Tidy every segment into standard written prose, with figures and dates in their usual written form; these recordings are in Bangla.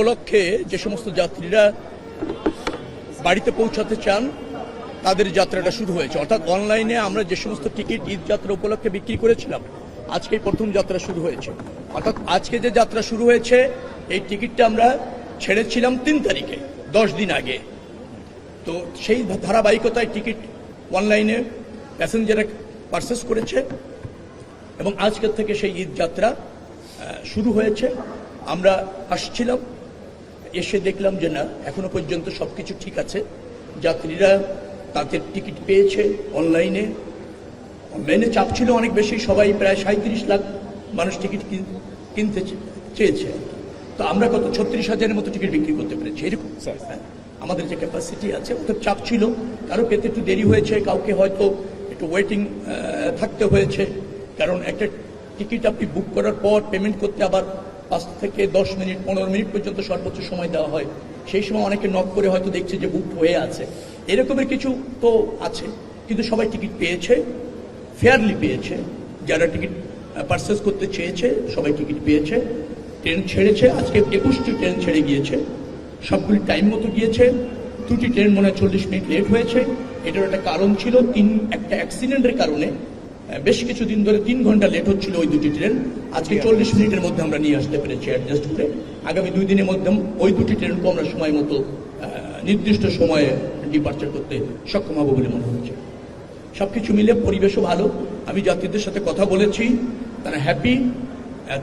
উপলক্ষে যে সমস্ত যাত্রীরা বাড়িতে পৌঁছাতে চান তাদের যাত্রাটা শুরু হয়েছে। অর্থাৎ অনলাইনে আমরা যে সমস্ত টিকিট ঈদ যাত্রা উপলক্ষে বিক্রি করেছিলাম, আজকেই প্রথম যাত্রা শুরু হয়েছে। অর্থাৎ আজকে যে যাত্রা শুরু হয়েছে এই টিকিটটা আমরা ছেড়েছিলাম 3 তারিখে, 10 দিন আগে। তো সেই ধারাবাহিকতায় টিকিট অনলাইনে প্যাসেঞ্জাররা পারচেস করেছে এবং আজকের থেকে সেই ঈদ যাত্রা শুরু হয়েছে। আমরা আসছিলাম, এসে দেখলাম যে না, এখনো পর্যন্ত সবকিছু ঠিক আছে। যাত্রীরা তাদের টিকিট পেয়েছে। অনলাইনে চাপ ছিল অনেক বেশি, সবাই প্রায় 37 লাখ মানুষ টিকিট কিনতে চেয়েছে। তো আমরা কত 36,000-এর মতো টিকিট বিক্রি করতে পেরেছি এরকম আমাদের যে ক্যাপাসিটি আছে। ওদের চাপ ছিল, কারো পেতে একটু দেরি হয়েছে, কাউকে হয়তো একটু ওয়েটিং থাকতে হয়েছে। কারণ একটা টিকিট আপনি বুক করার পর পেমেন্ট করতে আবার 5 থেকে 10 মিনিট 15 মিনিট পর্যন্ত সর্বোচ্চ সময় দেওয়া হয়। সেই সময় অনেকে নক করে হয়তো দেখছে যে বুক হয়ে আছে, এরকমের কিছু তো আছে। কিন্তু সবাই টিকিট পেয়েছে, ফেয়ারলি পেয়েছে। যারা টিকিট পারচেস করতে চেয়েছে সবাই টিকিট পেয়েছে। ট্রেন ছেড়েছে, আজকে 21টি ট্রেন ছেড়ে গিয়েছে, সবগুলি টাইম মতো গিয়েছে। 2টি ট্রেন মনে হয় 40 মিনিট লেট হয়েছে। এটার একটা কারণ ছিল, একটা অ্যাক্সিডেন্টের কারণে বেশ কিছুদিন ধরে 3 ঘন্টা লেট হচ্ছিল ওই 2টি ট্রেন। আজকে 40 মিনিটের মধ্যে আমরা নিয়ে আসতে পেরেছি অ্যাডজাস্ট করে। আগামী 2 দিনের মধ্যে ওই 2টি ট্রেনকে আমরা সময় মতো নির্দিষ্ট সময়ে ডিপার্চার করতে সক্ষম হবো বলে মনে হচ্ছে। সবকিছু মিলে পরিবেশও ভালো। আমি যাত্রীদের সাথে কথা বলেছি, তারা হ্যাপি।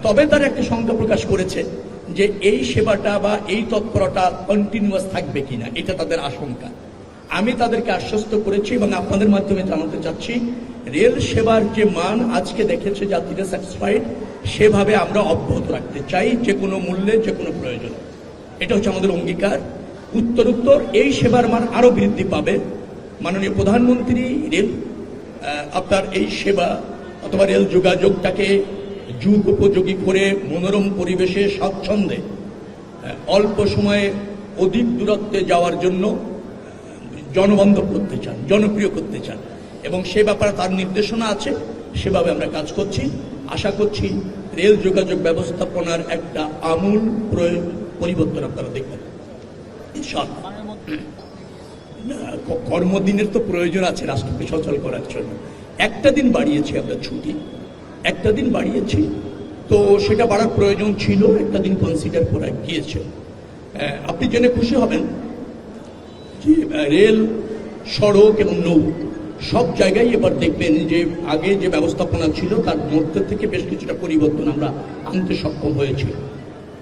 তবে তারা একটা শঙ্কা প্রকাশ করেছে যে এই সেবাটা বা এই তৎপরতা কন্টিনিউয়াস থাকবে কিনা, এটা তাদের আশঙ্কা। আমি তাদেরকে আশ্বস্ত করেছি এবং আপনাদের মাধ্যমে জানাতে চাচ্ছি, রেল সেবার যে মান আজকে দেখেছে যাত্রীরা স্যাটিসফাইড, সেভাবে আমরা অব্যাহত রাখতে চাই, যে কোনো মূল্যে, যে কোনো প্রয়োজনে। এটা হচ্ছে আমাদের অঙ্গীকার। উত্তরোত্তর এই সেবার মান আরো বৃদ্ধি পাবে। মাননীয় প্রধানমন্ত্রী আপনার এই সেবা অথবা রেল যোগাযোগটাকে যুগ উপযোগী করে মনোরম পরিবেশে স্বাচ্ছন্দ্যে অল্প সময়ে অধিক দূরত্বে যাওয়ার জন্য জনবান্ধব করতে চান, জনপ্রিয় করতে চান, এবং সে ব্যাপারে তার নির্দেশনা আছে। সেভাবে আমরা কাজ করছি। আশা করছি রেল যোগাযোগ ব্যবস্থাপনার একটা আমূল পরিবর্তন আপনারা দেখবেন। কর্মদিনের তো প্রয়োজন আছে রাষ্ট্রকে সচল করার জন্য। একটা দিন বাড়িয়েছি আমরা ছুটি, একটা দিন বাড়িয়েছি, তো সেটা বাড়ার প্রয়োজন ছিল, একটা দিন কনসিডার করা গিয়েছে। আপনি জেনে খুশি হবেন যে রেল, সড়ক এবং নৌ সব জায়গায় এবার দেখবেন যে আগে যে ব্যবস্থাপনা ছিল তার মধ্যে থেকে বেশ কিছুটা পরিবর্তন আমরা আনতে সক্ষম হয়েছি।